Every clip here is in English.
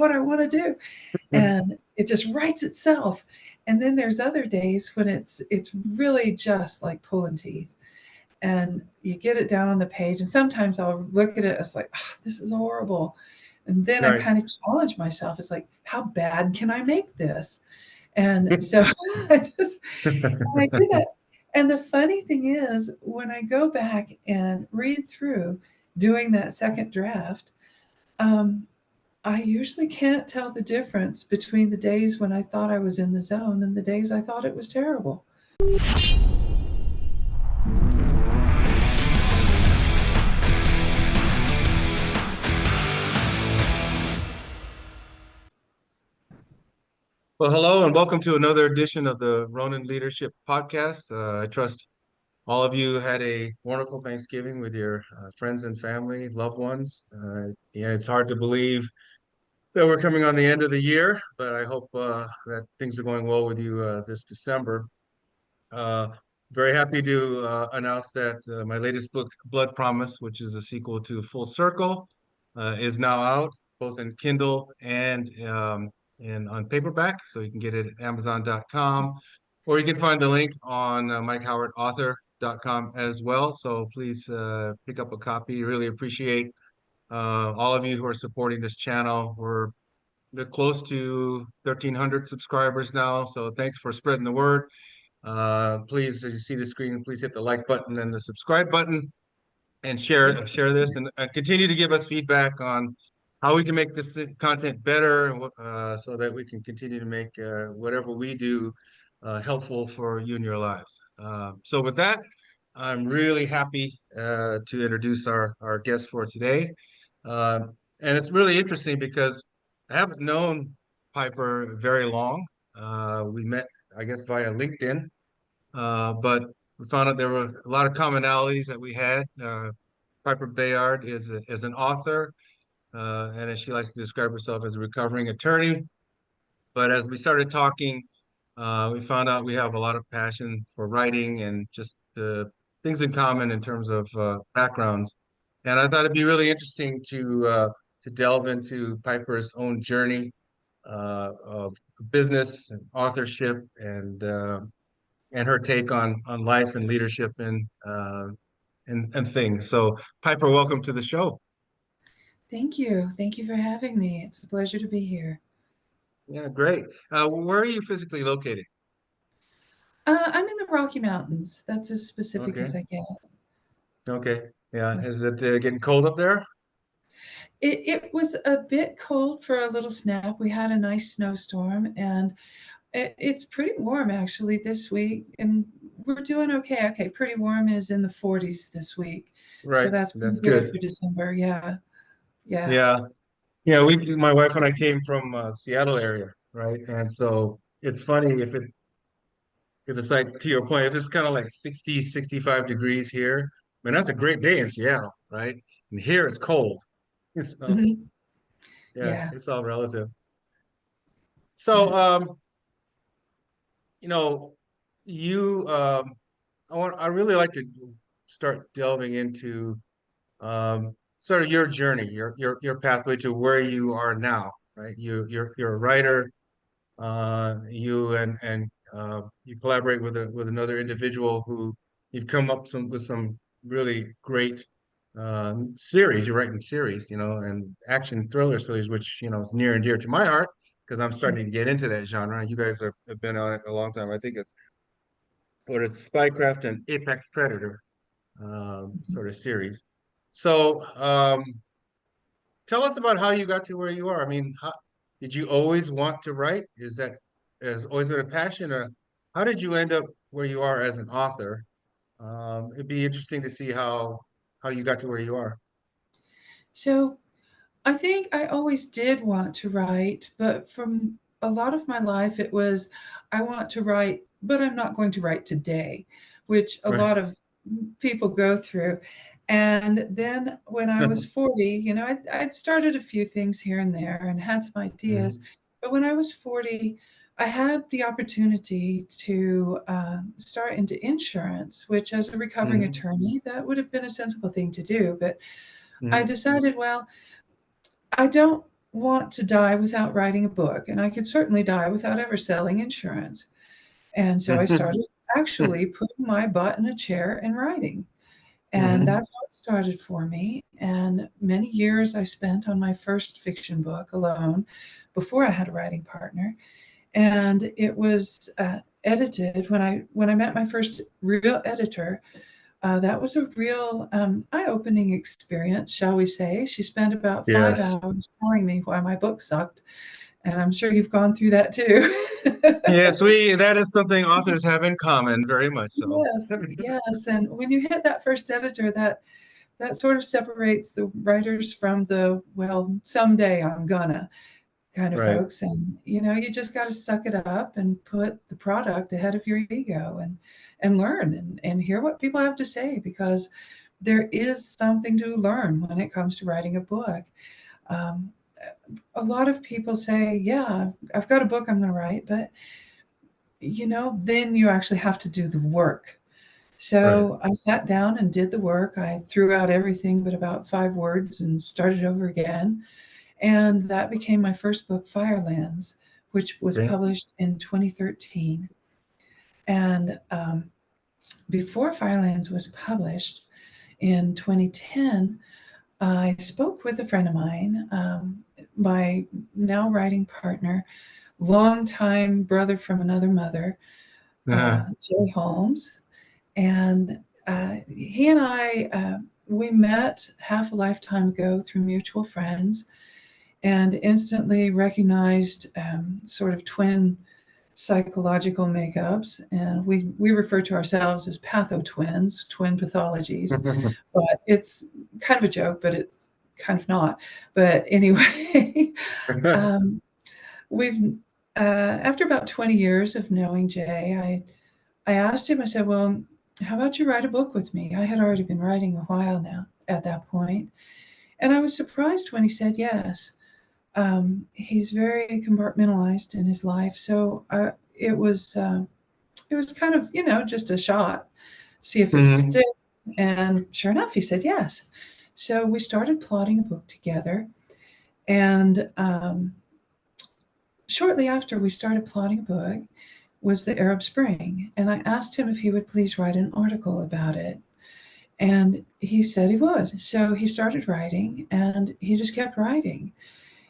what I want to do. And it just writes itself. And then there's other days when it's really just like pulling teeth. And you get it down on the page, and sometimes I'll look at it, it's like, oh, this is horrible. And then I Right. kind of challenge myself. It's like, how bad can I make this? And so I do that. And the funny thing is, when I go back and read through doing that second draft, um, I usually can't tell the difference between the days when I thought I was in the zone and the days I thought it was terrible. Well, hello and welcome to another edition of the Ronin Leadership Podcast. I trust all of you had a wonderful Thanksgiving with your friends and family, loved ones. Yeah, it's hard to believe that we're coming on the end of the year, but I hope that things are going well with you this December. Uh, Very happy to announce that my latest book, Blood Promise, which is a sequel to Full Circle, is now out both in Kindle and on paperback. So you can get it at Amazon.com, or you can find the link on MikeHowardAuthor.com as well. So please pick up a copy. Really appreciate all of you who are supporting this channel. We're close to 1,300 subscribers now, so thanks for spreading the word. Please, as you see the screen, please hit the like button and the subscribe button and share this and continue to give us feedback on how we can make this content better so that we can continue to make whatever we do helpful for you and your lives. So with that, I'm really happy to introduce our guest for today. And it's really interesting because I haven't known Piper very long. We met, I guess, via LinkedIn, but we found out there were a lot of commonalities that we had. Piper Bayard is an author, and as she likes to describe herself as a recovering attorney. But as we started talking, we found out we have a lot of passion for writing and just things in common in terms of backgrounds. And I thought it'd be really interesting to delve into Piper's own journey of business and authorship and her take on life and leadership and things. So, Piper, welcome to the show. Thank you. Thank you for having me. It's a pleasure to be here. Yeah, great. Where are you physically located? I'm in the Rocky Mountains. That's as specific Okay. as I get. Okay. Yeah. Is it getting cold up there? It was a bit cold for a little snap. We had a nice snowstorm, and it's pretty warm actually this week, and we're doing okay. Okay, pretty warm is in the 40s this week, so Right. that's pretty That's good good. for December. Yeah, yeah. Yeah. Yeah. My wife and I came from Seattle area, right? And so it's funny if it's like to your point, if it's kind of like 60, 65 degrees here, man, that's a great day in Seattle, right? And here it's cold. So Hmm. yeah, Yeah, it's all relative. yeah. So you know, you I really like to start delving into sort of your journey, your pathway to where you are now, right? You're a writer, you collaborate with another individual who you've come up with some really great series. You're writing series, and action thriller series, which is near and dear to my heart because I'm starting to get into that genre. You guys have been on it a long time. I think it's Spycraft and Apex Predator sort of series. So tell us about how you got to where you are. I mean, did you always want to write? Has always been a passion, or how did you end up where you are as an author? It'd be interesting to see how you got to where you are. So I think I always did want to write, but from a lot of my life, it was I want to write, but I'm not going to write today, which a Right. lot of people go through. And then when I was 40, I'd started a few things here and there and had some ideas. Mhm. But when I was 40, I had the opportunity to start into insurance, which, as a recovering Mhm. attorney, that would have been a sensible thing to do. But I Mhm. decided, well, I don't. want to die without writing a book, and I could certainly die without ever selling insurance. And so I started actually putting my butt in a chair and writing. And Hmm. that's how it started for me. And many years I spent on my first fiction book alone before I had a writing partner. And it was edited when I met my first real editor. That was a real eye-opening experience, shall we say. She spent about five Yes. hours telling me why my book sucked, and I'm sure you've gone through that too. Yes, that is something authors have in common, very much so. Yes, yes, and when you hit that first editor, that sort of separates the writers from the, well, someday I'm gonna kind of Right. folks. And you just got to suck it up and put the product ahead of your ego, and learn and hear what people have to say, because there is something to learn when it comes to writing a book. um, a lot of people say, yeah, I've got a book I'm going to write, but then you actually have to do the work. Right. So I sat down and did the work. I threw out everything but about 5 words and started over again. And that became my first book, Firelands, which was Okay. published in 2013. And before Firelands was published in 2010, I spoke with a friend of mine, my now writing partner, longtime brother from another mother, Uh-huh. Jay Holmes. And he and I, we met half a lifetime ago through mutual friends, and instantly recognized sort of twin psychological makeups. And we refer to ourselves as patho twins, twin pathologies. But it's kind of a joke, but it's kind of not. But anyway, um, we've after about 20 years of knowing Jay, I asked him, I said, well, how about you write a book with me? I had already been writing a while now at that point. And I was surprised when he said yes. He's very compartmentalized in his life, so it was kind of just a shot, see if it Hmm. sticks. And sure enough, he said yes. So we started plotting a book together, and shortly after we started plotting a book was the Arab Spring, and I asked him if he would please write an article about it. And he said he would. So he started writing, and he just kept writing.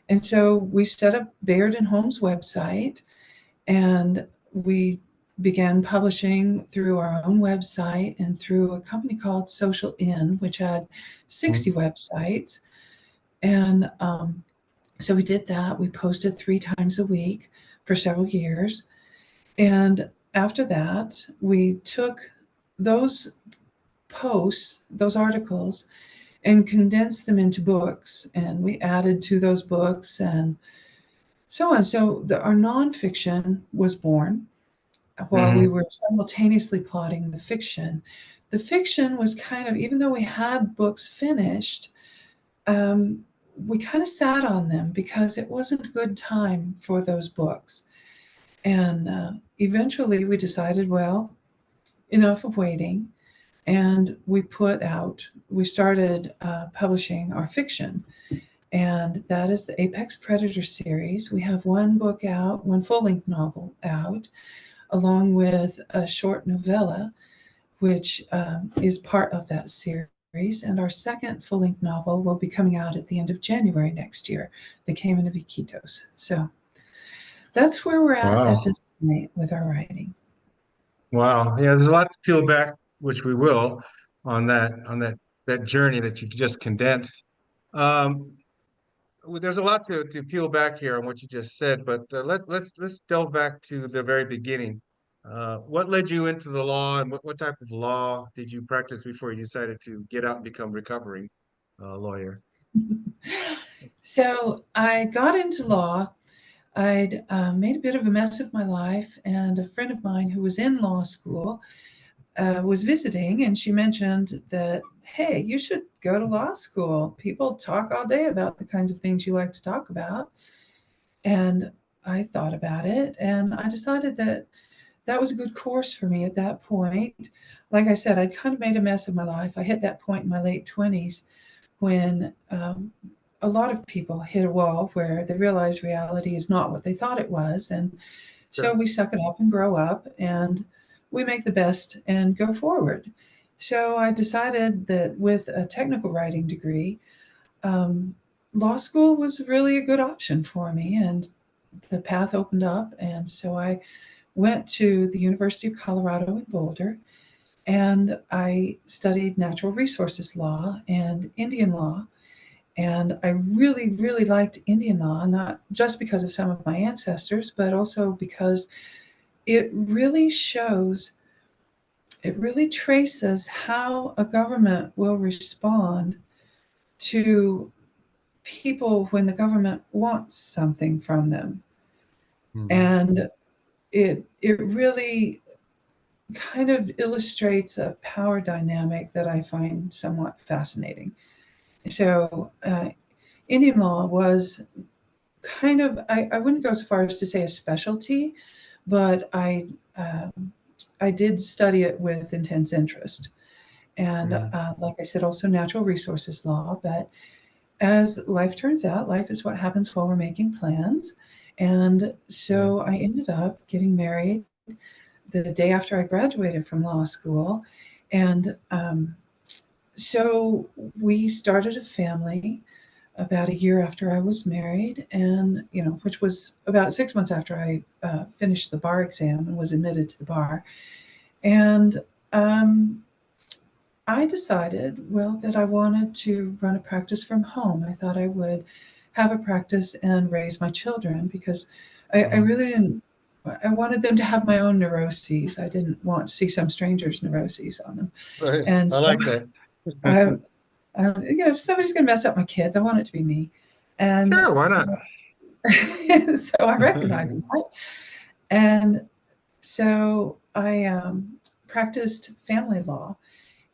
And so we set up Bayard and Holmes website, and we began publishing through our own website and through a company called Social Inn, which had 60 websites. And so we did that. We posted 3 times a week for several years. And after that, we took those posts, those articles, and condensed them into books. And we added to those books and so on. So our nonfiction was born while we Hmm. were simultaneously plotting the fiction. The fiction was kind of, even though we had books finished, we kind of sat on them because it wasn't a good time for those books. And eventually we decided, well, enough of waiting. And we started publishing our fiction. And that is the Apex Predator series. We have one book out, one full length novel out, along with a short novella, which is part of that series. And our second full length novel will be coming out at the end of January next year, The Caiman of Iquitos. So that's where we're at Wow. this point with our writing. Wow. Yeah, there's a lot to peel back, which we will on that journey that you just condensed. Um, there's a lot to peel back here on what you just said, but let's delve back to the very beginning. What led you into the law, and what type of law did you practice before you decided to get out and become a recovering lawyer? So I got into law. I'd made a bit of a mess of my life, and a friend of mine who was in law school was visiting, and she mentioned that, hey, you should go to law school. People talk all day about the kinds of things you like to talk about. And I thought about it, and I decided that that was a good course for me at that point. Like I said, I'd kind of made a mess of my life. I hit that point in my late 20s when a lot of people hit a wall where they realize reality is not what they thought it was. And so Sure. we suck it up and grow up and we make the best and go forward. So I decided that with a technical writing degree, um, law school was really a good option for me. And the path opened up. And so I went to the University of Colorado in Boulder and I studied natural resources law and Indian law. And I really, really liked Indian law, not just because of some of my ancestors, but also because it really shows, it really traces how a government will respond to people when the government wants something from them. Mhm. And it really kind of illustrates a power dynamic that I find somewhat fascinating. So, Indian law was kind of, I wouldn't go so far as to say a specialty, but um, I did study it with intense interest. And Mhm. like I said, also natural resources law. But as life turns out, life is what happens while we're making plans. And Yeah. so I ended up getting married the day after I graduated from law school. And so we started a family about a year after I was married, and which was about 6 months after I finished the bar exam and was admitted to the bar. And um, I decided, well, that I wanted to run a practice from home. I thought I would have a practice and raise my children because I Mhm. really didn't. I wanted them to have my own neuroses. I didn't want to see some stranger's neuroses on them. Right. And I so, like that. I, if somebody's going to mess up my kids, I want it to be me. And Sure, why not? so I recognize that. And so I practiced family law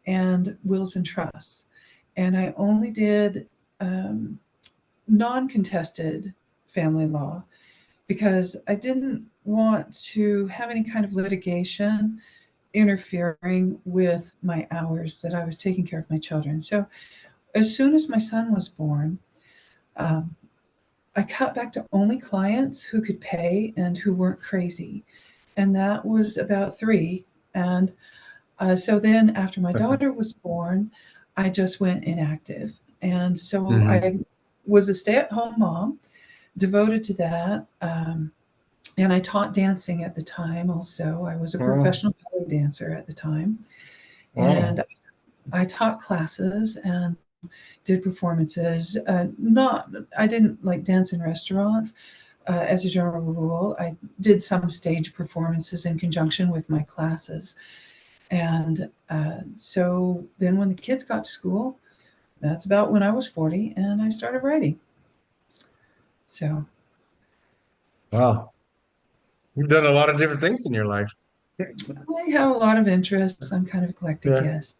and wills and trusts. And I only did um, non contested family law because I didn't want to have any kind of litigation interfering with my hours that I was taking care of my children. So as soon as my son was born, um, I cut back to only clients who could pay and who weren't crazy. And that was about three. And so then after my daughter was born, I just went inactive. And so Hmm. I was a stay at home mom, devoted to that. And I taught dancing at the time also. I was a Wow. professional belly dancer at the time. And Wow. I taught classes and did performances. Not, I didn't like dance in restaurants as a general rule. I did some stage performances in conjunction with my classes. And so then when the kids got to school, that's about when I was 40 and I started writing. So Wow. You've done a lot of different things in your life. I have a lot of interests. I'm kind of eclectic, Yeah. yes.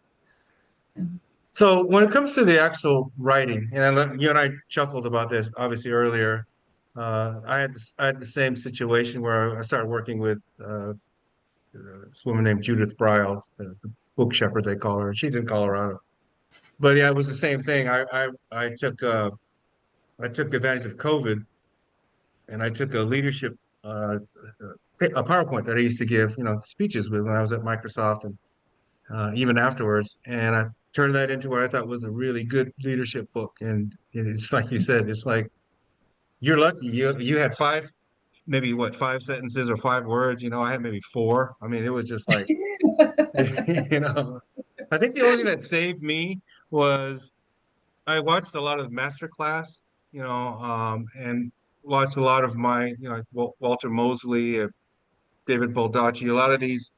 And So when it comes to the actual writing, and you and I chuckled about this obviously earlier. I had the same situation where I started working with this woman named Judith Briles, the book shepherd they call her. She's in Colorado. But yeah, it was the same thing. I took advantage of COVID and I took a leadership a PowerPoint that I used to give, speeches with when I was at Microsoft and even afterwards. And I turned that into what I thought was a really good leadership book. And it's like you said, it's like you're lucky. You had maybe what, 5 sentences or 5 words. I had maybe four. I mean, it was just like, you know, I think the only thing that saved me was I watched a lot of Masterclass, and watched a lot of like Walter Mosley, David Baldacci, a lot of these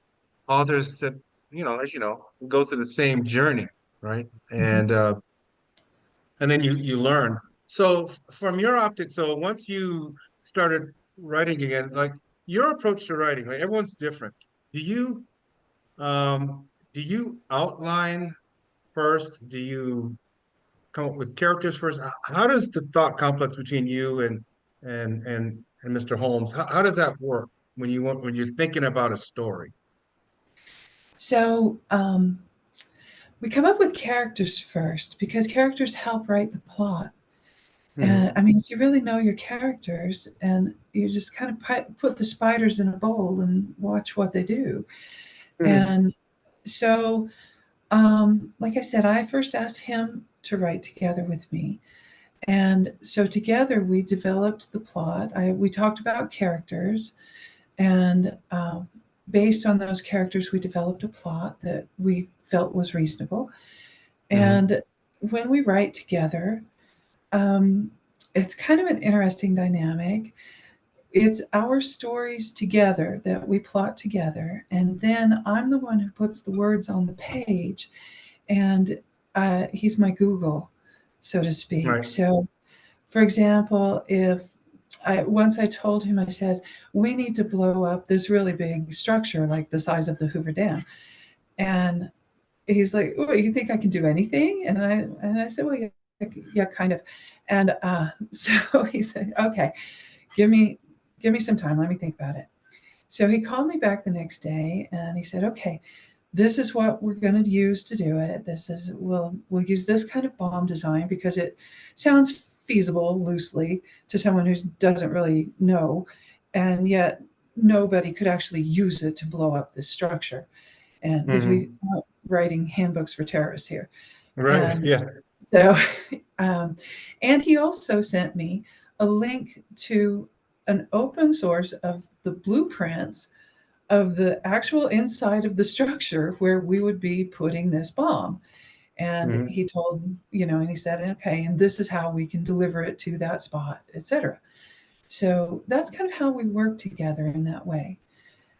authors that, as you know, go through the same journey, right? And then you learn. So from your optics, so once you started writing again, like your approach to writing, like everyone's different. Do you do you outline first? Do you come up with characters first? How does the thought complex between you and Mr. Holmes, how does that work when you're thinking about a story? so we come up with characters first because characters help write the plot. And Hmm. I mean, if you really know your characters and you just kind of put the spiders in a bowl and watch what they do. Hmm. And so, like I said, I first asked him to write together with me. And so together we developed the plot. We talked about characters, and based on those characters, we developed a plot that we felt was reasonable. Hmm. And when we write together, um, it's kind of an interesting dynamic. It's our stories together that we plot together, and then I'm the one who puts the words on the page, and he's my Google, so to speak. Right. So, for example, if once I told him, I said, we need to blow up this really big structure like the size of the Hoover Dam. And he's like, "Oh, you think I can do anything?" And I said, "Well, yeah, yeah, kind of." And so he said, "Okay, give me give me some time. Let me think about it." So he called me back the next day and he said, "Okay, this is what we're going to use to do it. We'll use this kind of bomb design because it sounds feasible loosely to someone who doesn't really know, and yet nobody could actually use it to blow up this structure." And because we Hmm. are writing handbooks for terrorists here, Right. and Yeah. so, um, and he also sent me a link to an open source of the blueprints of the actual inside of the structure where we would be putting this bomb. And Hmm. he told, and he said, okay, and this is how we can deliver it to that spot, etc. So that's kind of how we work together in that way.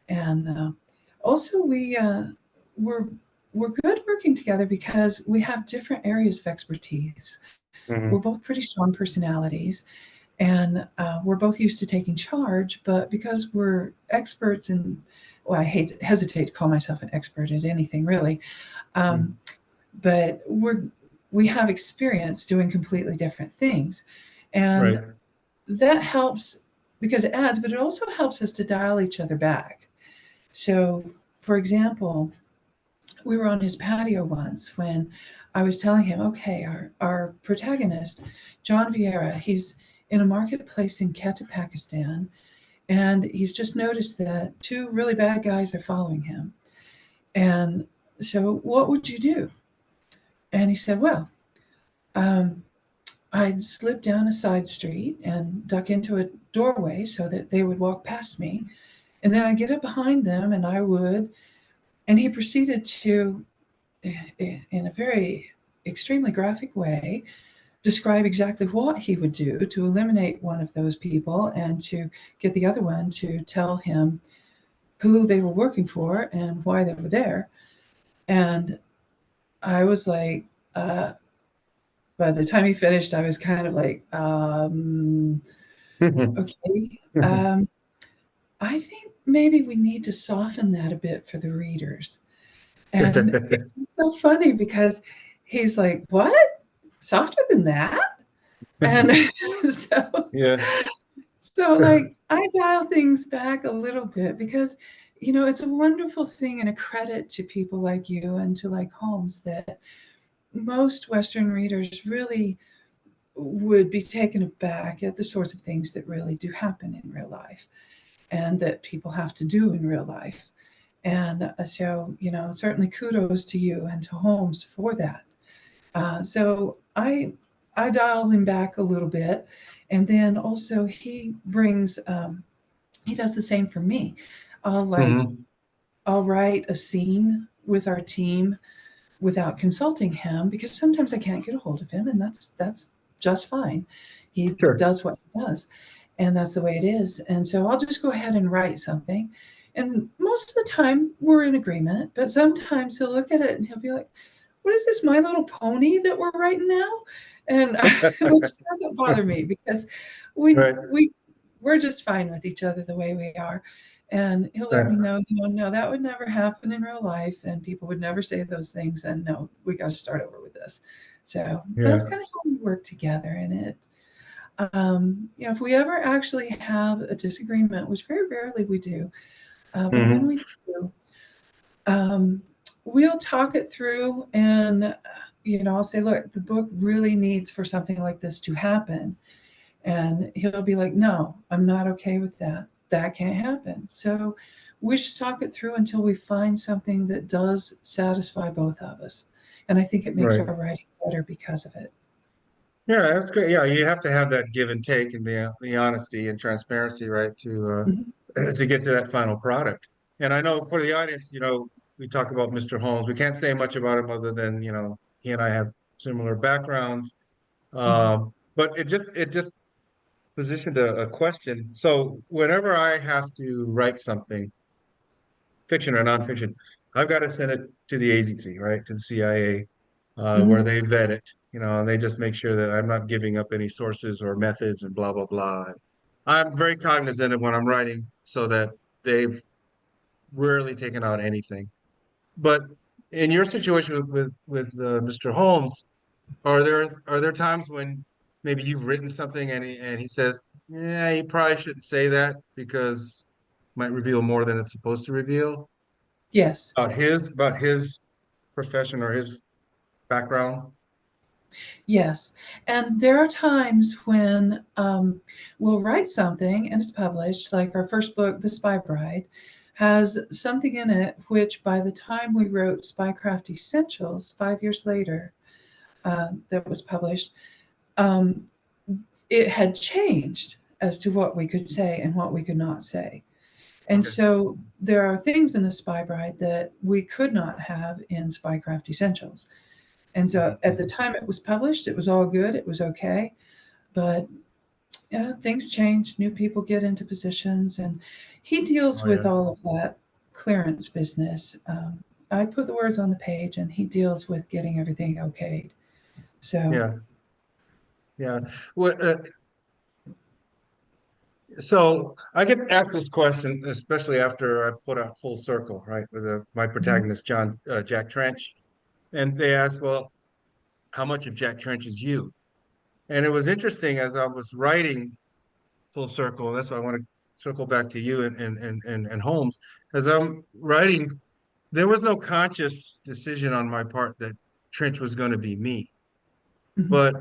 And also, we're we're good working together because we have different areas of expertise. We're Hmm. both pretty strong personalities, and we're both used to taking charge. But because we're experts in, well, hesitate to call myself an expert at anything really, um, but we have experience doing completely different things, and Right. that helps because it adds, but it also helps us to dial each other back. So, for example, we were on his patio once when I was telling him, okay, our protagonist, John Vieira, he's in a marketplace in Quetta, Pakistan, and he's just noticed that two really bad guys are following him. And so, what would you do? And he said, well, um, I'd slip down a side street and duck into a doorway so that they would walk past me. And then I'd get up behind them and I would. And he proceeded to, in a very extremely graphic way, describe exactly what he would do to eliminate one of those people and to get the other one to tell him who they were working for and why they were there. And I was like, by the time he finished, I was kind of like, okay, um, I think maybe we need to soften that a bit for the readers. And it's so funny because he's like, what? Softer than that? And so, Yeah. so like I dial things back a little bit because, it's a wonderful thing and a credit to people like you and to like Holmes that most Western readers really would be taken aback at the sorts of things that really do happen in real life and that people have to do in real life. And so, certainly kudos to you and to Holmes for that. So I dial him back a little bit, and then also he does the same for me. I'll like Hmm. I'll write a scene with our team without consulting him because sometimes I can't get a hold of him, and that's just fine. He Sure. does what he does, and that's the way it is. And so I'll just go ahead and write something. And most of the time we're in agreement, but sometimes he'll look at it and he'll be like, what is this, My Little Pony that we're writing now? And which doesn't bother me because we Right. we we're just fine with each other the way we are. And he'll let Right. me know, no, that would never happen in real life, and people would never say those things. And no, we got to start over with this. So that's Yeah. kind of how we work together in it. If we ever actually have a disagreement, which very rarely we do, but when Hmm. we do, um, we'll talk it through and I'll say, look, the book really needs for something like this to happen. And he'll be like, no, I'm not okay with that. That can't happen. So we just talk it through until we find something that does satisfy both of us. And I think it makes Right. our writing better because of it. Yeah, that's great. Yeah, you have to have that give and take and the honesty and transparency, right, Mhm. to get to that final product. And I know for the audience, we talk about Mr. Holmes. We can't say much about him other than, he and I have similar backgrounds. Mhm. But it just positioned a question. So whenever I have to write something, fiction or nonfiction, I've got to send it to the agency, right, to the CIA, where Mhm. they vet it, and they just make sure that I'm not giving up any sources or methods and blah, blah, blah. And I'm very cognizant of when I'm writing so that they've rarely taken out anything. But in your situation with Mr. Holmes, are there times when maybe you've written something and he says, yeah, you probably shouldn't say that because it might reveal more than it's supposed to reveal Yes. about his profession or his background? Yes. And there are times when we'll write something and it's published, like our first book, The Spy Bride, has something in it which, by the time we wrote Spycraft Essentials 5 years later, that was published, um, it had changed as to what we could say and what we could not say. And Okay. so there are things in The Spy Bride that we could not have in Spycraft Essentials. And so at the Mhm. time it was published, it was all good, it was okay. But yeah, things change, new people get into positions, and he deals Oh with yeah. all of that clearance business. I put the words on the page, and he deals with getting everything okayed. So, Yeah. Yeah. Well, so I get asked this question, especially after I put out Full Circle, right, with my mhm, protagonist, Jack Trench. And they ask, well, how much of Jack Trench is you? And it was interesting as I was writing Full Circle, and that's why I want to circle back to you and Holmes. As I'm writing, there was no conscious decision on my part that Trench was going to be me. mhm, But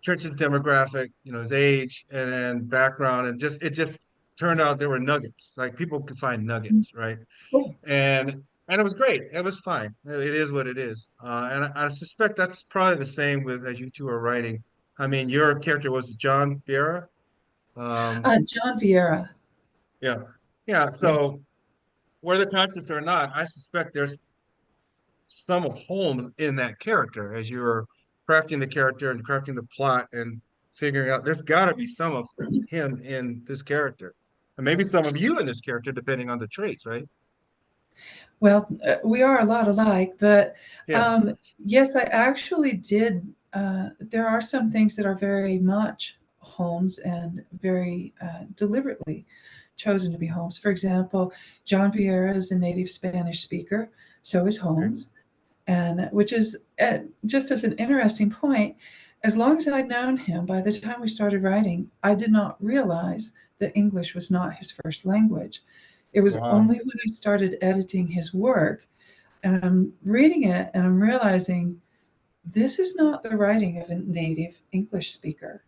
Trench's demographic, his age and then background, and it just turned out there were nuggets. Like people could find mhm. nuggets, right? Cool. And it was great. It was fine. It is what it is. And I suspect that's probably the same with as you two are writing. I mean, your character was John Vieira. Um, John Vieira, yeah, yeah. yes. So whether conscious or not, I suspect there's some of Holmes in that character as you're crafting the character and crafting the plot and figuring out there's got to be some of him in this character, and maybe some of you in this character, depending on the traits, right? Well, we are a lot alike, but Yeah. um, yes, I actually did. There are some things that are very much Holmes and very deliberately chosen to be Holmes. For example, John Vieira is a native Spanish speaker, so is Okay. Holmes, and which is just as an interesting point. As long as I'd known him, by the time we started writing, I did not realize that English was not his first language. It was Wow. only when I started editing his work and I'm reading it and I'm realizing this is not the writing of a native English speaker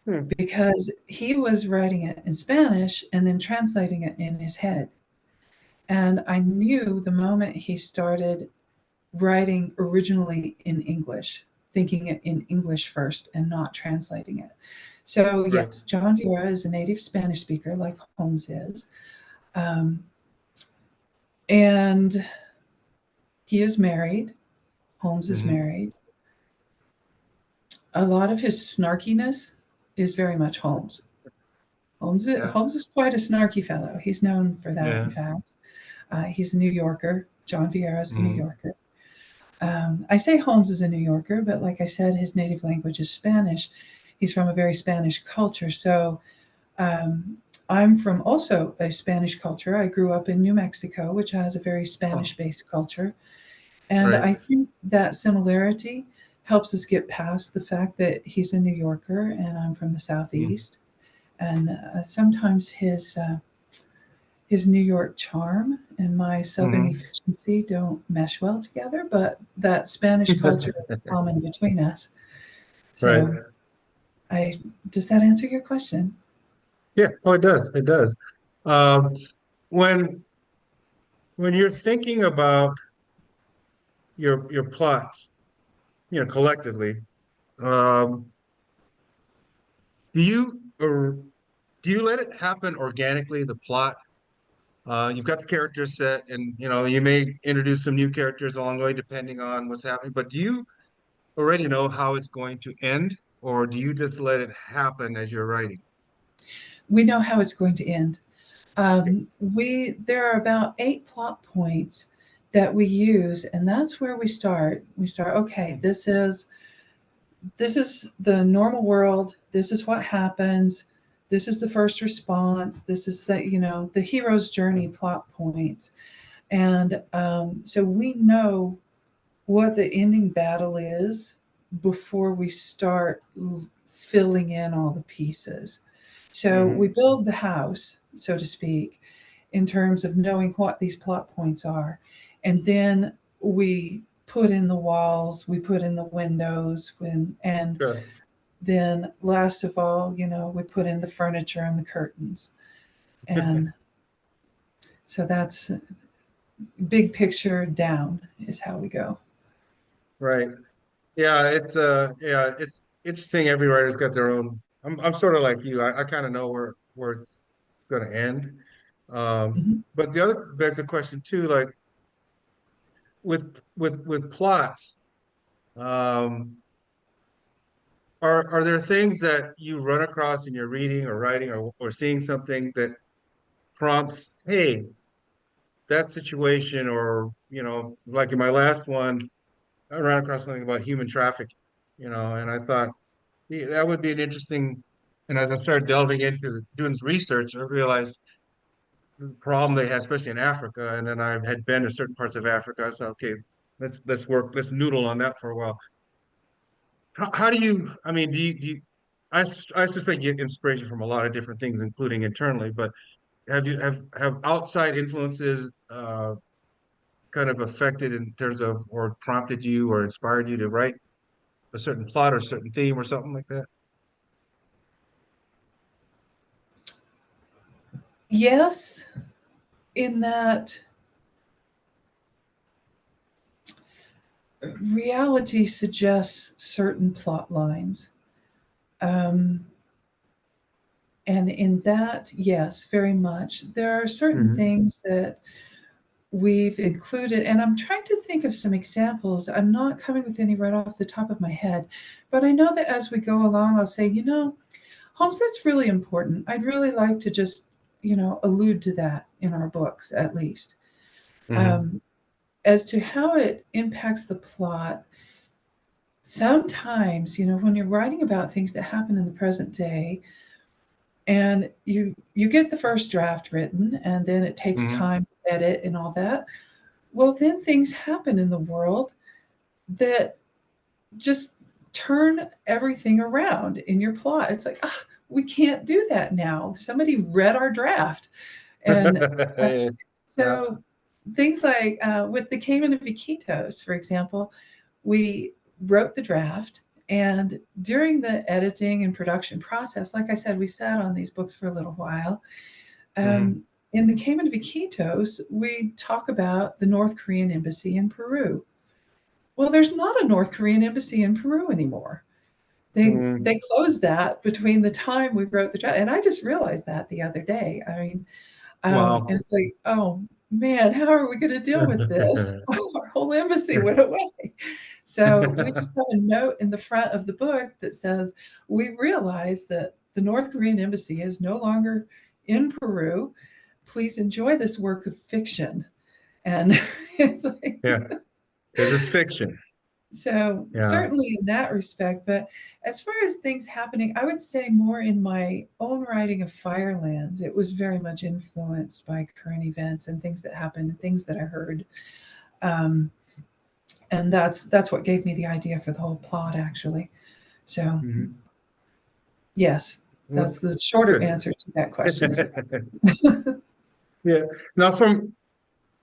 Hmm. because he was writing it in Spanish and then translating it in his head. And I knew the moment he started writing originally in English, thinking it in English first and not translating it. So, Right. yes, John Vieira is a native Spanish speaker, like Holmes is. Um, and he is married. Holmes is Hmm. married. A lot of his snarkiness is very much Holmes. Yeah. Holmes is quite a snarky fellow. He's known for that, in Yeah. fact. He's a New Yorker. John Vieira is a New Hmm. Yorker. I say Holmes is a New Yorker, but like I said, his native language is Spanish. He's from a very Spanish culture. So um, I'm from also a Spanish culture. I grew up in New Mexico, which has a very Oh, Spanish based culture. And right. I think that similarity helps us get past the fact that he's a New Yorker and I'm from the Mm. Southeast. And sometimes his New York charm and my Southern Hmm. efficiency don't mesh well together, but that Spanish culture is common between us. Right. So, I does that answer your question? Yeah. Oh, it does. It does. Um, when when you're thinking about your plots, collectively, um, do you or do you let it happen organically, the plot? You've got the character set, and you may introduce some new characters along the way, depending on what's happening. But do you already know how it's going to end, or do you just let it happen as you're writing? We know how it's going to end. Okay. We there are about 8 plot points that we use, and that's where we start. We start, okay, this is the normal world. This is what happens. This is the first response. This is the hero's journey plot points. And so we know what the ending battle is before we start filling in all the pieces. So we Hmm. build the house, so to speak, in terms of knowing what these plot points are. And then we put in the walls, we put in the windows, and Sure. then last of all, we put in the furniture and the curtains. And so that's big picture down is how we go. Right. Yeah, it's interesting. Every writer's got their own. I'm sort of like you. I kind of know where it's going to end. Mhm. But the other begs a question too, like with plots, um, are there things that you run across in your reading or writing or seeing something that prompts, hey, that situation, or like in my last one, I ran across something about human trafficking, and I thought, yeah, that would be an interesting. And as I started delving into doing this research, I realized the problem they had, especially in Africa. And then I had been to certain parts of Africa. I said, okay, let's noodle on that for a while. How do you? I mean, I suspect you get inspiration from a lot of different things, including internally. But have outside influences kind of affected in terms of, or prompted you or inspired you to write a certain plot or certain theme or something like that? Yes, in that reality suggests certain plot lines. Um, and in that, yes, very much. There are certain Hmm. things that we've included, and I'm trying to think of some examples. I'm not coming with any right off the top of my head, but I know that as we go along, I'll say, Holmes, that's really important. I'd really like to just, allude to that in our books, at least. Hmm. Um, as to how it impacts the plot, sometimes, when you're writing about things that happen in the present day, and you get the first draft written, and then it takes Hmm. time to edit and all that. Well, then things happen in the world that just turn everything around in your plot. It's like, we can't do that now. Somebody read our draft. And uh, Yeah. so things like with the Cayman of Iquitos, for example, we wrote the draft. And during the editing and production process, like I said, we sat on these books for a little while. Um, Hmm. in the Cayman of Iquitos, we talk about the North Korean embassy in Peru. Well, there's not a North Korean embassy in Peru anymore. Hmm. They closed that between the time we wrote the draft, and I just realized that the other day. I mean, and Wow. it's like, oh man, how are we going to deal with this? Our whole embassy went away. So we just have a note in the front of the book that says, we realize that the North Korean embassy is no longer in Peru. Please enjoy this work of fiction. And it's like, Yeah, because it's fiction. so Yeah. certainly in that respect, but as far as things happening, I would say more in my own writing of Firelands, it was very much influenced by current events and things that happened, things that I heard, um, and that's what gave me the idea for the whole plot, actually. So Hmm. yes, Well, that's the shorter good. answer to that question. Is yes. Yeah. Now from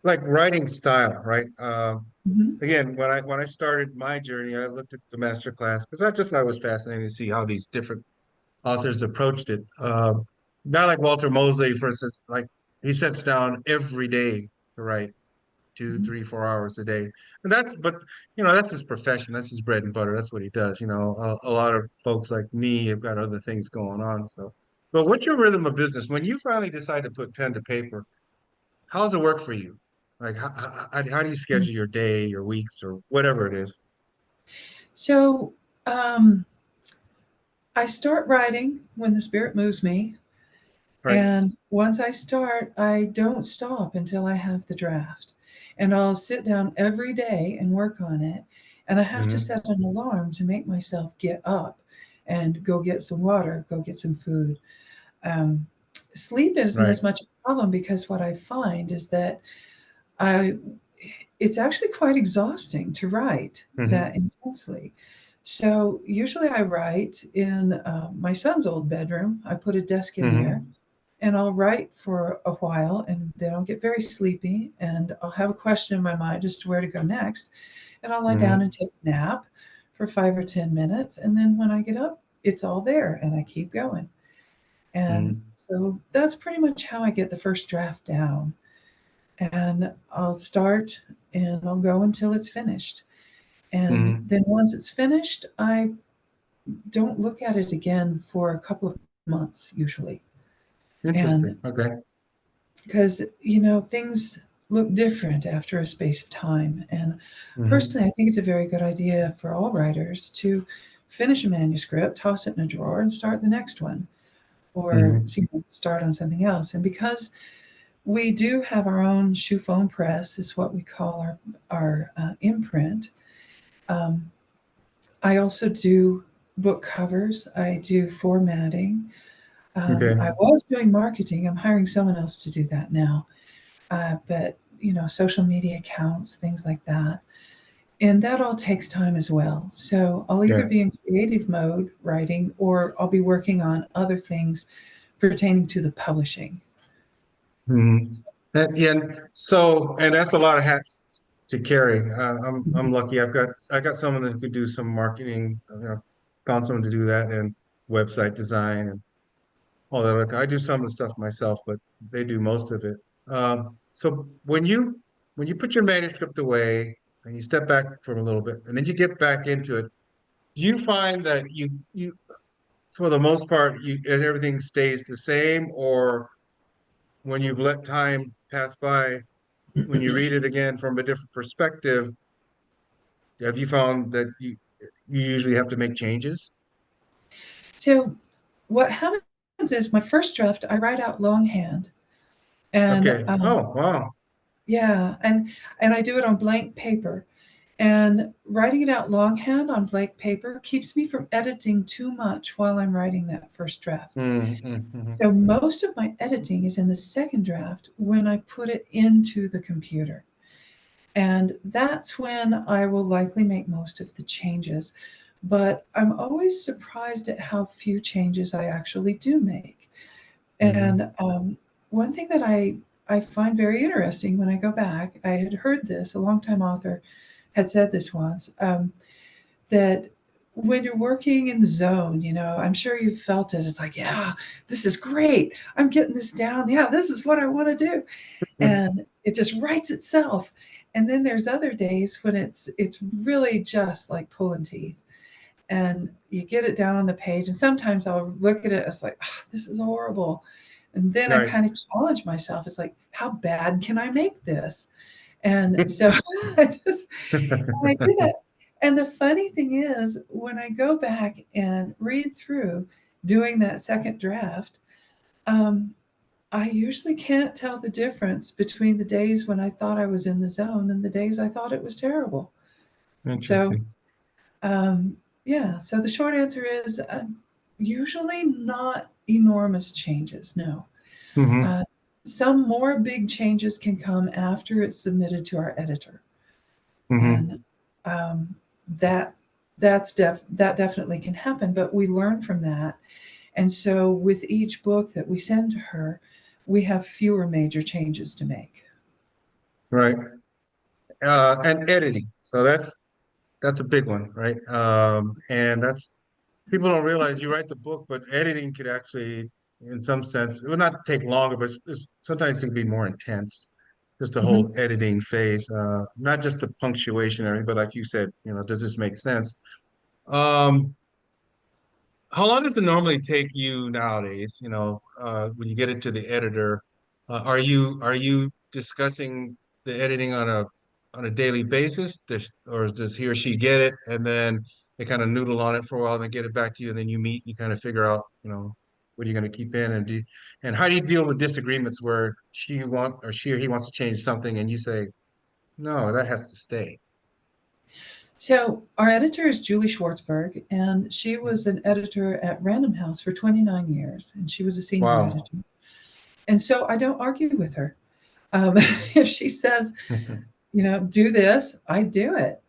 like writing style, right? Mhm. Again, when I started my journey, I looked at the master class because I was fascinated to see how these different authors approached it. Not like Walter Mosley, for instance, like he sits down every day to write two, Mhm. 3, 4 hours a day. And but that's his profession. That's his bread and butter. That's what he does. A lot of folks like me have got other things going on. So, but what's your rhythm of business? When you finally decide to put pen to paper, how does it work for you? Like, how do you schedule your day, your weeks, or whatever it is? So um, I start writing when the spirit moves me. Right. And once I start, I don't stop until I have the draft. And I'll sit down every day and work on it. And I have to Hmm. set an alarm to make myself get up and go get some water, go get some food. Um, Sleep isn't Right. as much a problem because what I find is that I it's actually quite exhausting to write Hmm. that intensely. So usually I write in my son's old bedroom. I put a desk in there Hmm. and I'll write for a while and then I'll get very sleepy and I'll have a question in my mind as to where to go next. And I'll lie down and Hmm. take a nap for 5 or 10 minutes. And then when I get up, it's all there and I keep going. And Hmm. so that's pretty much how I get the first draft down. And I'll start and I'll go until it's finished. And Hmm. then once it's finished, I don't look at it again for a couple of months usually. And Interesting. Okay. because, things look different after a space of time. And Hmm. personally, I think it's a very good idea for all writers to finish a manuscript, toss it in a drawer, and start the next one, or Hmm. start on something else. And because we do have our own shoe foam press, is what we call our imprint. Um, I also do book covers. I do formatting. Okay. I was doing marketing. I'm hiring someone else to do that now. But social media accounts, things like that, and that all takes time as well. So I'll either Yeah. be in creative mode writing, or I'll be working on other things pertaining to the publishing. Hmm. And that's a lot of hats to carry. I'm Mhm. lucky. I got someone that could do some marketing. Found someone to do that and website design and all that. Like, I do some of the stuff myself, but they do most of it. So when you put your manuscript away and you step back for a little bit and then you get back into it, do you find that you for the most part everything stays the same, or when you've let time pass by, when you read it again from a different perspective, have you found that you usually have to make changes? So what happens is my first draft I write out longhand, and Okay. Oh, wow. yeah, and I do it on blank paper. And writing it out longhand on blank paper keeps me from editing too much while I'm writing that first draft. Mm-hmm. So most of my editing is in the second draft when I put it into the computer. And that's when I will likely make most of the changes. But I'm always surprised at how few changes I actually do make. Hmm. And one thing that I find very interesting when I go back, I had heard this, a longtime author had said this once, that when you're working in the zone, I'm sure you've felt it. It's like, yeah, this is great. I'm getting this down. Yeah, this is what I want to do. And it just writes itself. And then there's other days when it's really just like pulling teeth. And you get it down on the page. And sometimes I'll look at it as like, oh, this is horrible. And then I Right. kind of challenge myself. It's like, how bad can I make this? And so I just I do that. And the funny thing is, when I go back and read through doing that second draft, um, I usually can't tell the difference between the days when I thought I was in the zone and the days I thought it was terrible. So, Interesting. um, yeah, so the short answer is usually not enormous changes, no. Hmm. Uh, some more big changes can come after it's submitted to our editor. And Hmm. um, that that definitely can happen, but we learn from that. And so with each book that we send to her, we have fewer major changes to make. Right. And editing. So that's a big one, right? And that's people don't realize you write the book, but editing could actually, in some sense, it would not take longer, but sometimes it can be more intense. Just the Mhm. whole editing phase, not just the punctuation, or everything, but like you said, does this make sense? Um, how long does it normally take you nowadays, when you get it to the editor? Are you discussing the editing on a daily basis? Or does he or she get it and then they kind of noodle on it for a while and then get it back to you and then you meet, you kind of figure out, what you're going to keep in and how do you deal with disagreements where she or he wants to change something and you say, no, that has to stay. So, our editor is Julie Schwartzberg, and she was an editor at Random House for 29 years, and she was a senior Wow. editor. And so I don't argue with her. If she says, do this, I do it.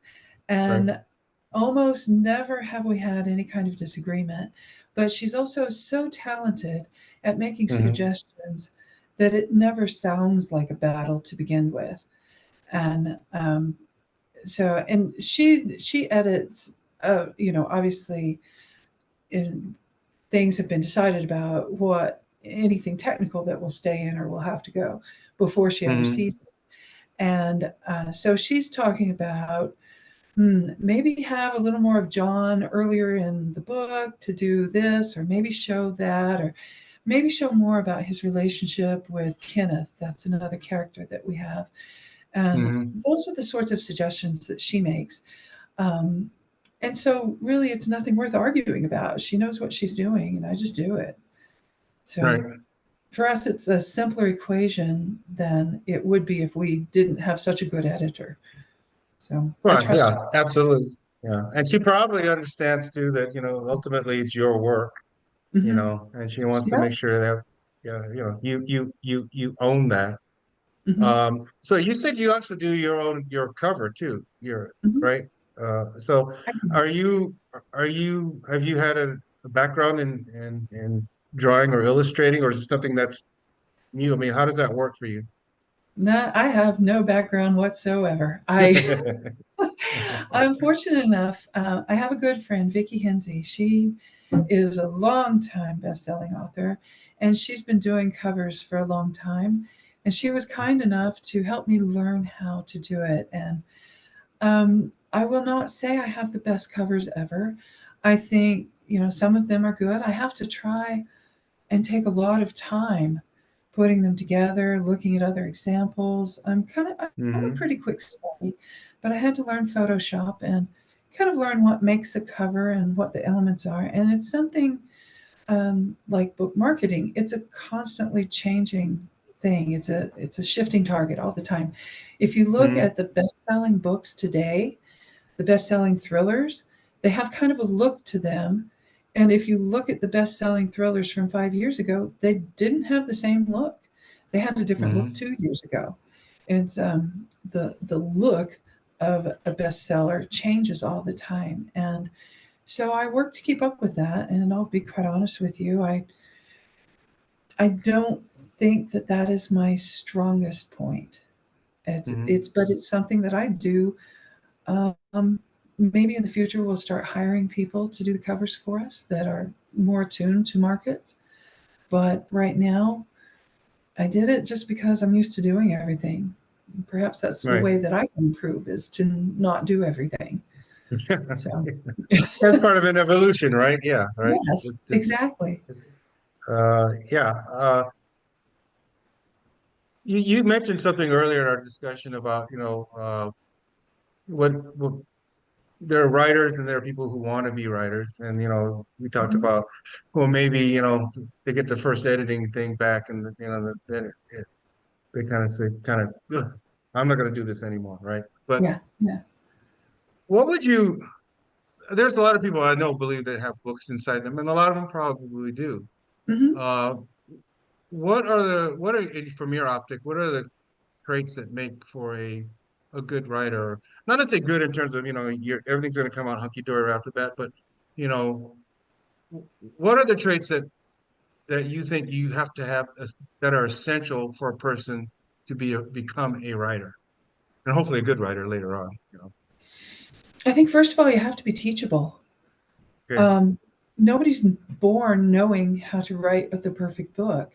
Right. And almost never have we had any kind of disagreement. But she's also so talented at making Hmm. suggestions that it never sounds like a battle to begin with. And and she edits, obviously, in, things have been decided about what anything technical that will stay in or will have to go before she ever Hmm. sees it. And so she's talking about maybe have a little more of John earlier in the book to do this, or maybe show that, or maybe show more about his relationship with Kenneth. That's another character that we have. And Hmm. those are the sorts of suggestions that she makes. Um, and so, really, it's nothing worth arguing about. She knows what she's doing, and I just do it. So, Right. for us, it's a simpler equation than it would be if we didn't have such a good editor. So, I Right, trust yeah, absolutely. Yeah. And she probably understands too that, ultimately it's your work, her. and she wants to make Yes. sure that yeah, you own that. Hmm. So you said you also do your cover too, Hmm. right? So I can. have you had a background in drawing or illustrating, or is it something that's new? I mean, how does that work for you? No, I have no background whatsoever. I'm fortunate enough. I have a good friend, Vicki Hinsey. She is a long-time best-selling author, and she's been doing covers for a long time. And she was kind enough to help me learn how to do it. And I will not say I have the best covers ever. I think some of them are good. I have to try and take a lot of time putting them together, looking at other examples. I'm a Hmm. pretty quick study, but I had to learn Photoshop and kind of learn what makes a cover and what the elements are. And it's something like book marketing. It's a constantly changing thing. It's a shifting target all the time. If you look Hmm. at the best-selling books today, the best-selling thrillers, they have kind of a look to them. And if you look at the best-selling thrillers from 5 years ago, they didn't have the same look. They had a different look Hmm. 2 years ago. It's the look of a bestseller changes all the time, and so I work to keep up with that. And I'll be quite honest with you, I don't think that that is my strongest point. It's Hmm. but it's something that I do. Maybe in the future we'll start hiring people to do the covers for us that are more attuned to markets. But right now, I did it just because I'm used to doing everything. Perhaps that's a Right. way that I can improve is to not do everything. So, That's part of an evolution, right? Yeah, right. yes, exactly. Yeah. You mentioned something earlier in our discussion about, what there are writers and there are people who want to be writers. And, we talked Mhm. about, well, maybe, they get the first editing thing back and, then they kind of say, "Ugh, I'm not going to do this anymore," right? But Yeah, yeah. what would you, there's a lot of people I know believe they have books inside them, and a lot of them probably do. Hmm. Uh, from your optic, what are the traits that make for a good writer? Not to say good in terms of, everything's going to come out hunky dory right off the bat, but you know, what are the traits that that you think you have to have that are essential for a person to become a writer, and hopefully a good writer later on, you know? I think first of all, you have to be teachable. Okay. Um, Nobody's born knowing how to write the perfect book.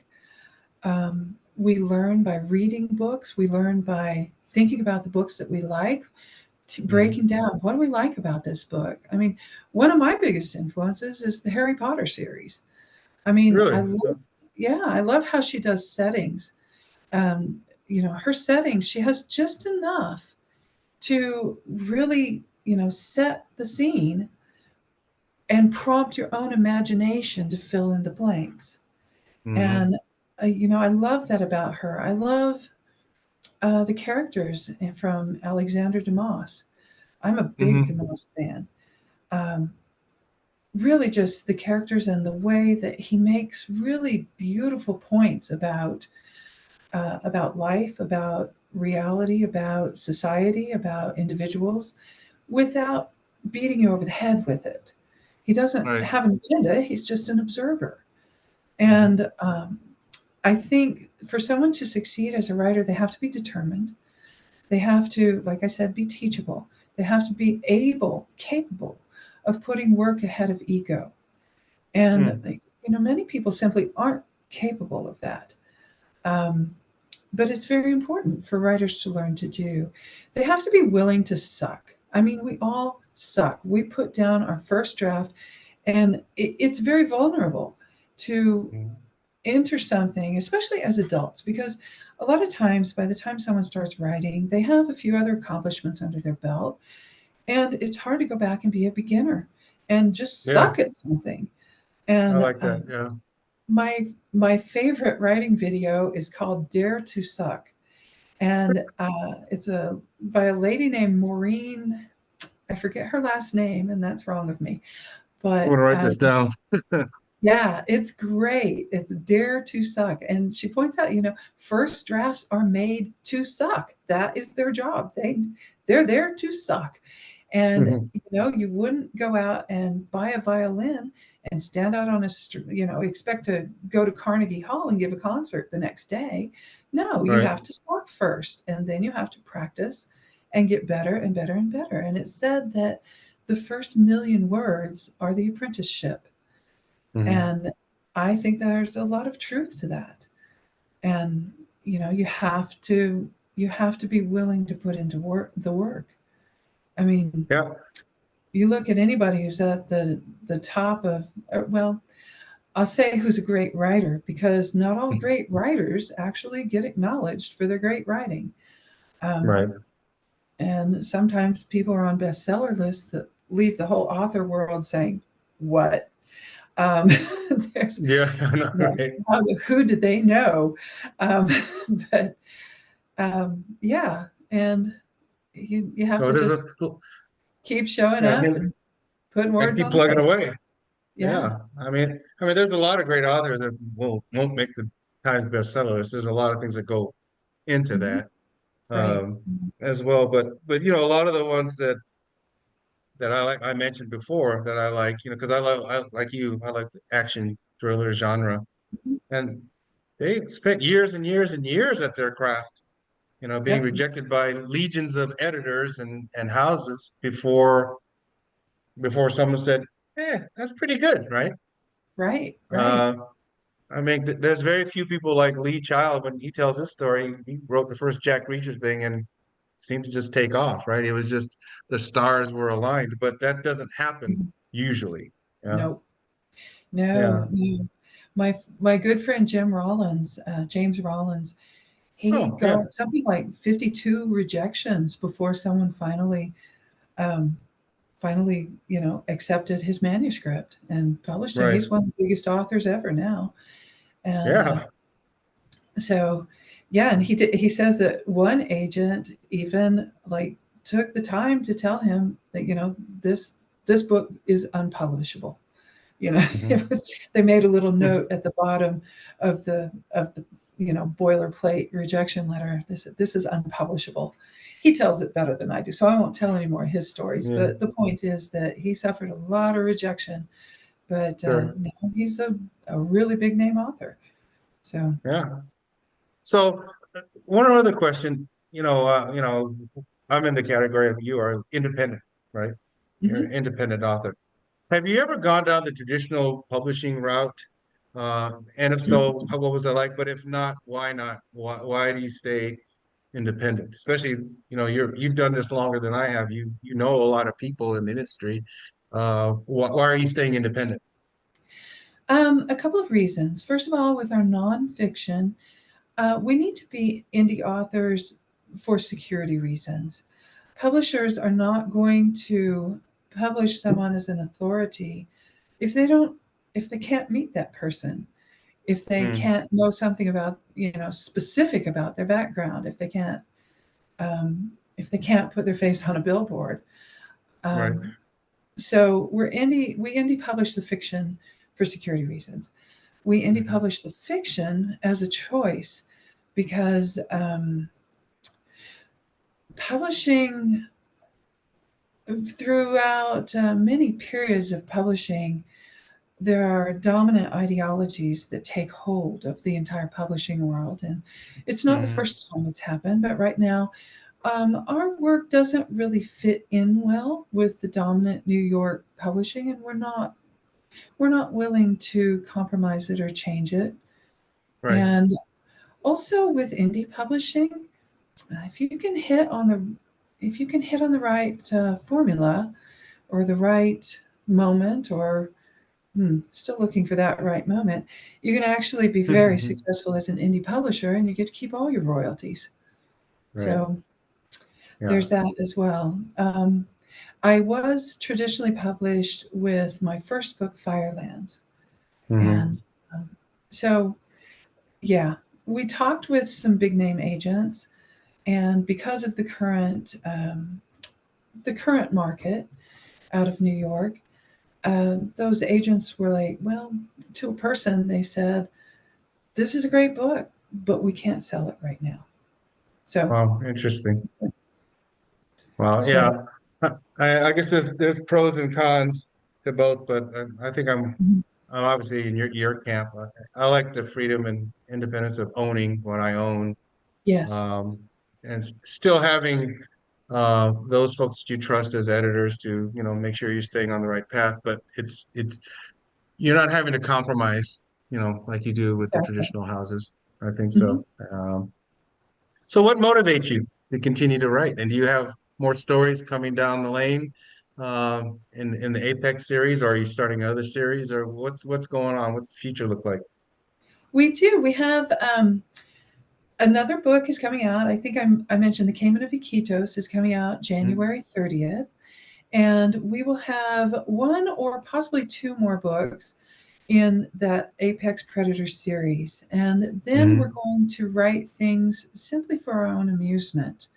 We learn by reading books. We learn by thinking about the books that we like, to Hmm. breaking down what do we like about this book. I mean, one of my biggest influences is the Harry Potter series. I mean, Really? I love how she does settings. Um, her settings, she has just enough to really, set the scene and prompt your own imagination to fill in the blanks. Hmm. And I love that about her. I love the characters from Alexander Dumas. I'm a big Hmm. Dumas fan. Um, really, just the characters and the way that he makes really beautiful points about life, about reality, about society, about individuals, without beating you over the head with it. He doesn't Right. have an agenda. He's just an observer. Hmm. And I think for someone to succeed as a writer, they have to be determined. They have to, like I said, be teachable. They have to be capable of putting work ahead of ego. And, Mm. many people simply aren't capable of that. Um, but it's very important for writers to learn to do. They have to be willing to suck. I mean, we all suck. We put down our first draft, and it's very vulnerable to Mm. enter something, especially as adults, because a lot of times by the time someone starts writing, they have a few other accomplishments under their belt, and it's hard to go back and be a beginner and just Yeah, suck at something. I And like that. Yeah. my my favorite writing video is called "Dare to Suck," and it's a by a lady named Maureen. I forget her last name, and that's wrong of me. I'm But gonna write this down. yeah, it's great. It's Dare to Suck. And she points out, first drafts are made to suck. That is their job. They're there to suck. And Hmm. you wouldn't go out and buy a violin and stand out on expect to go to Carnegie Hall and give a concert the next day. No, you Right. have to suck first, and then you have to practice and get better and better and better. And it's said that the first million words are the apprenticeship. Hmm. And I think there's a lot of truth to that. And you have to be willing to put into the work. I mean, Yeah. you look at anybody who's at the top of well, I'll say who's a great writer, because not all great writers actually get acknowledged for their great writing. Um, Right. and sometimes people are on bestseller lists that leave the whole author world saying, "What?" Um, there's Yeah. I know, Yeah, right. who did they know? Um, but yeah, and you have So to there's just keep showing yeah, up and putting and words keep on the plugging page. away. Yeah. Yeah. There's a lot of great authors that won't make the Times bestsellers. There's a lot of things that go into Mhm. that Right. um, as well. But a lot of the ones that I like, I mentioned before that I like, because I like you, I like the action thriller genre, Mhm. and they spent years and years and years at their craft, being Yep. rejected by legions of editors and houses before someone said, that's pretty good, right? Right. Right. Uh, there's very few people like Lee Child. When he tells his story, he wrote the first Jack Reacher thing and seemed to just take off, right? It was just the stars were aligned, but that doesn't happen Mhm. usually. Yeah. No. No. Yeah. No. My good friend James Rollins, he Oh, yeah. got something like 52 rejections before someone um, accepted his manuscript and published him. Right. He's one of the biggest authors ever now. And Yeah. so, yeah, and he says that one agent even like took the time to tell him that this book is unpublishable. You know, Hmm. it was they made a little note at the bottom of the boilerplate rejection letter. This is unpublishable. He tells it better than I do, so I won't tell any more of his stories. Yeah. But the point is that he suffered a lot of rejection, but Sure. now he's a really big name author. So, Yeah. So one other question, I'm in the category of you are independent, right? You're mhm. an independent author. Have you ever gone down the traditional publishing route? And if so, what was that like? But if not, why not? Why do you stay independent? Especially, you've done this longer than I have. You know a lot of people in the industry. Why are you staying independent? A couple of reasons. First of all, with our nonfiction, we need to be indie authors for security reasons. Publishers are not going to publish someone as an authority if they don't, if they can't meet that person, if they Mm, can't know something about, specific about their background, if they can't put their face on a billboard. right. Um, so we indie publish the fiction for security reasons. We indie Hmm. publish the fiction as a choice because publishing throughout many periods of publishing, there are dominant ideologies that take hold of the entire publishing world. And it's not the Hmm. first time it's happened, but right now, our work doesn't really fit in well with the dominant New York publishing, and we're not willing to compromise it or change it. Right. And also with indie publishing, if you can hit on the if you can hit on the right formula or the right moment, or still looking for that right moment, you can actually be very successful as an indie publisher, and you get to keep all your royalties. Right. So Yeah. there's that as well. I was traditionally published with my first book, Firelands, and Hmm. um, so yeah, we talked with some big name agents, and because of the current market out of New York, those agents were like, well, to a person, they said, this is a great book, but we can't sell it right now. So, Wow. Interesting. Well, so, yeah. I guess there's pros and cons to both, but I think mhm. I'm obviously in your camp. I like the freedom and independence of owning what I own, Yes, um, and still having those folks that you trust as editors to make sure you're staying on the right path. But it's you're not having to compromise, like you do with the exactly. traditional houses. I think Hmm. so. So what motivates you to continue to write? And do you have more stories coming down the lane in the Apex series, or are you starting another series, or what's going on? What's the future look like? We do. We have another book is coming out. I think I mentioned the Cayman of Iquitos is coming out Mm, January 30th. And we will have one or possibly two more books in that Apex Predator series. And then we're mm, going to write things simply for our own amusement,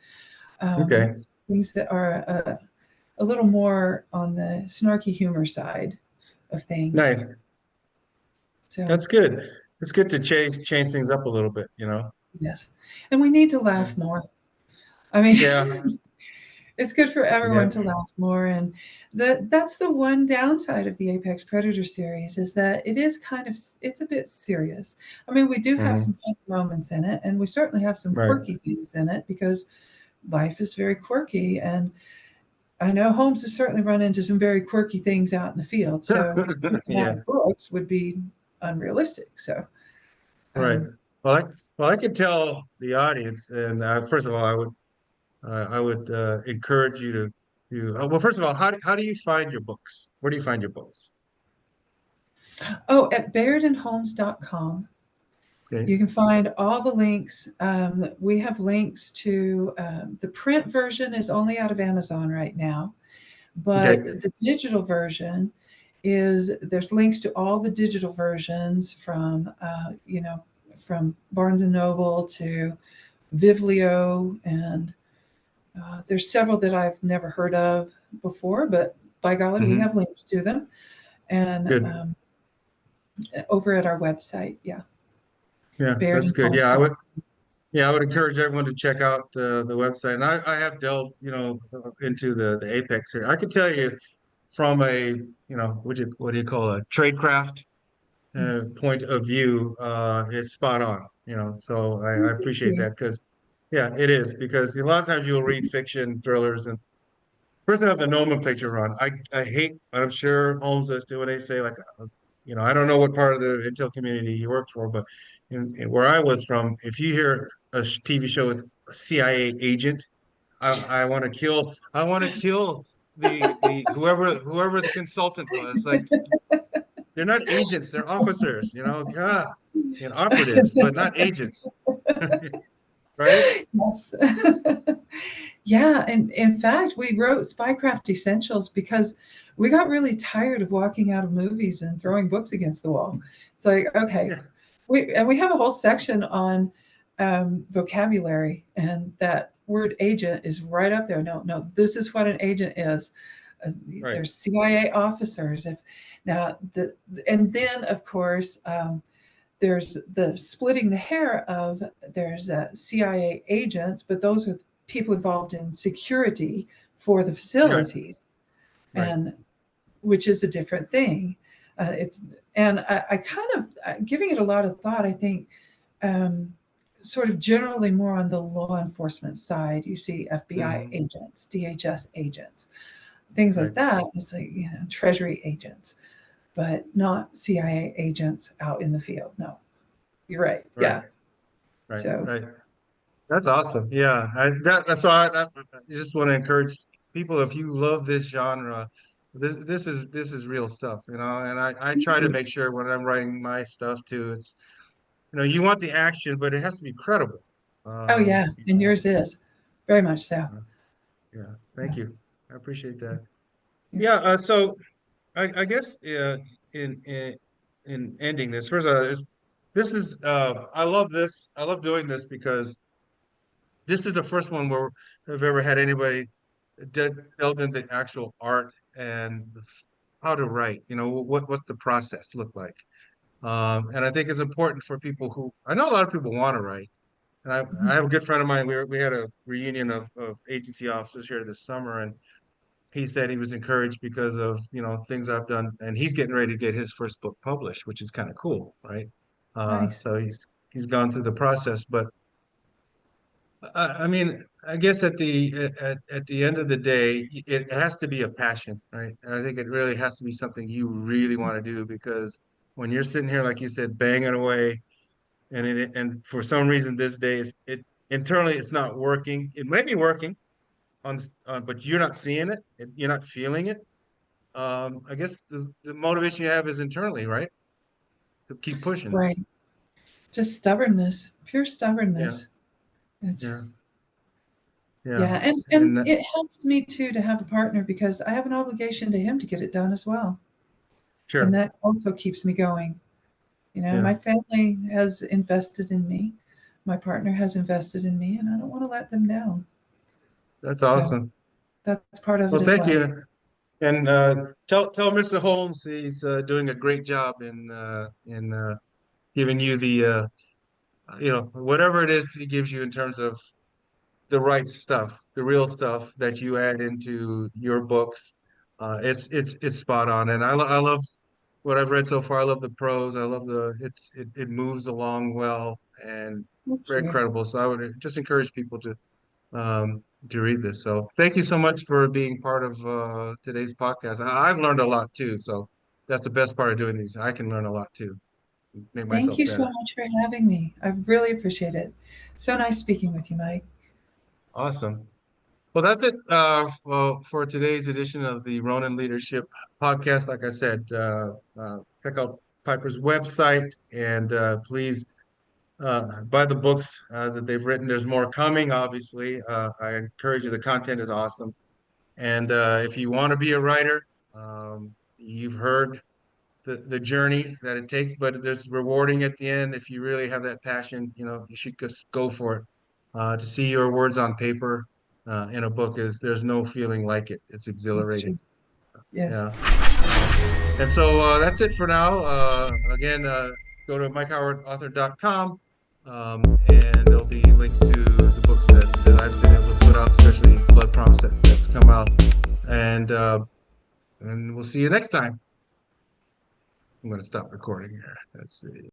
um, okay, things that are a little more on the snarky humor side of things. nice. So, That's good. It's good to change things up a little bit. yes. And we need to Yeah, laugh more. I mean, yeah, it's good for everyone yeah. to laugh more, and that's the one downside of the Apex Predator series is that it is it's a bit serious. I mean, we do have Hmm. some fun moments in it, and we certainly have some Right. quirky things in it because life is very quirky, and I know Holmes has certainly run into some very quirky things out in the field. So to put them out Yeah, in books would be unrealistic. So, right. um, Well, I could tell the audience, and first of all, I would encourage you well, first of all, how do you find your books? Where do you find your books? oh, at bayardandholmes.com. Okay. You can find all the links. We have links to the print version is only out of Amazon right now, but Okay. the digital version is there's links to all the digital versions from Barnes and Noble to Vivlio, and there's several that I've never heard of before, but by golly, we have Hmm. links to them, and Good. over at our website, yeah, Yeah, that's good. Yeah, bayardandholmes.com. I would encourage everyone to check out the website. And I have delved, into the Apex here. I could tell you from a, what do you call a trade craft? point of view is spot on, you know. So I Thank appreciate you. that because, yeah, it is because a lot of times you'll read fiction thrillers and first I have the nomenclature wrong. I hate. I'm sure Holmes does too when they say like, you know, I don't know what part of the intel community he worked for, but where I was from, if you hear a TV show with a CIA agent, I Yes. want to kill. I want to kill the whoever the consultant was. Like they're not agents, they're officers. You know, God, and operatives, but not agents, right? Yes. Yeah, and in fact, we wrote Spycraft Essentials because we got really tired of walking out of movies and throwing books against the wall. It's like, okay, Yeah, we have a whole section on vocabulary, and that word agent is right up there. No, no, this is what an agent is. Uh, right. there's CIA officers. If now the and then of course. There's the splitting the hair of there's CIA agents, but those are people involved in security for the Yeah, facilities, right. and which is a different thing. It's and I kind of giving it a lot of thought. I think um, sort of generally more on the law enforcement side. You see FBI Hmm. agents, DHS agents, things like Right, that. It's like Treasury agents, but not CIA agents out in the field. No, you're right. right, Yeah. right, So, right. That's awesome. Yeah, I just want to encourage people if you love this genre, this is real stuff, you know. And I thank try to you. make sure when I'm writing my stuff too, it's you know you want the action, but it has to be credible. Oh, yeah, You and know, yours is very much so. yeah. Yeah, Thank you. I appreciate that. yeah. Yeah. So I guess in ending this, first, this is I love this. I love doing this because this is the first one where I've ever had anybody delved into actual art and how to write. You know, what's the process look like? And I think it's important for people who I know a lot of people want to write. And I Mhm. have a good friend of mine. We had a reunion of agency officers here this summer, and he said he was encouraged because of things I've done, and he's getting ready to get his first book published, which is kind of cool, right? Nice. So he's gone through the process, but I mean, I guess at the end of the day, it has to be a passion, right? I think it really has to be something you really want to do because when you're sitting here, like you said, banging away, and for some reason this day it internally it's not working. It may be working but you're not seeing it, you're not feeling it. I guess the motivation you have is internally, right? To keep pushing. Right. Just stubbornness, pure Yeah, stubbornness. It's yeah, yeah, yeah, and and it helps me too to have a partner because I have an obligation to him to get it done as well, and sure, that also keeps me going. yeah, My family has invested in me, my partner has invested in me, and I don't want to let them down. that's So awesome. that's part of Well, it as thank well. you. And tell Mr. Holmes he's doing a great job in giving you the whatever it is he gives you in terms of the right stuff, the real stuff that you add into your books. It's spot on, and I love what I've read so far. I love the prose. I love it moves along well and Thank very you. credible. So I would just encourage people to read this. So thank you so much for being part of today's podcast. I've learned a lot too. So that's the best part of doing these. I can learn a lot too, make Thank myself you so better. much for having me. I really appreciate it. So nice speaking with you, Mike. Awesome. Well, that's it well, for today's edition of the Ronin Leadership Podcast. Like I said, check out Piper's website and please buy the books that they've written. There's more coming, obviously. I encourage you. The content is awesome. And if you want to be a writer, you've heard the journey that it takes, but there's rewarding at the end. If you really have that passion, you should just go for it. To see your words on paper in a book is there's no feeling like it. It's That's true. exhilarating. Yes. Yeah. And so that's it for now. Again, go to mikehowardauthor.com and there'll be links to the books that I've been able to put out, especially Blood Promise that's come out. And we'll see you next time. I'm going to stop recording here. Let's see.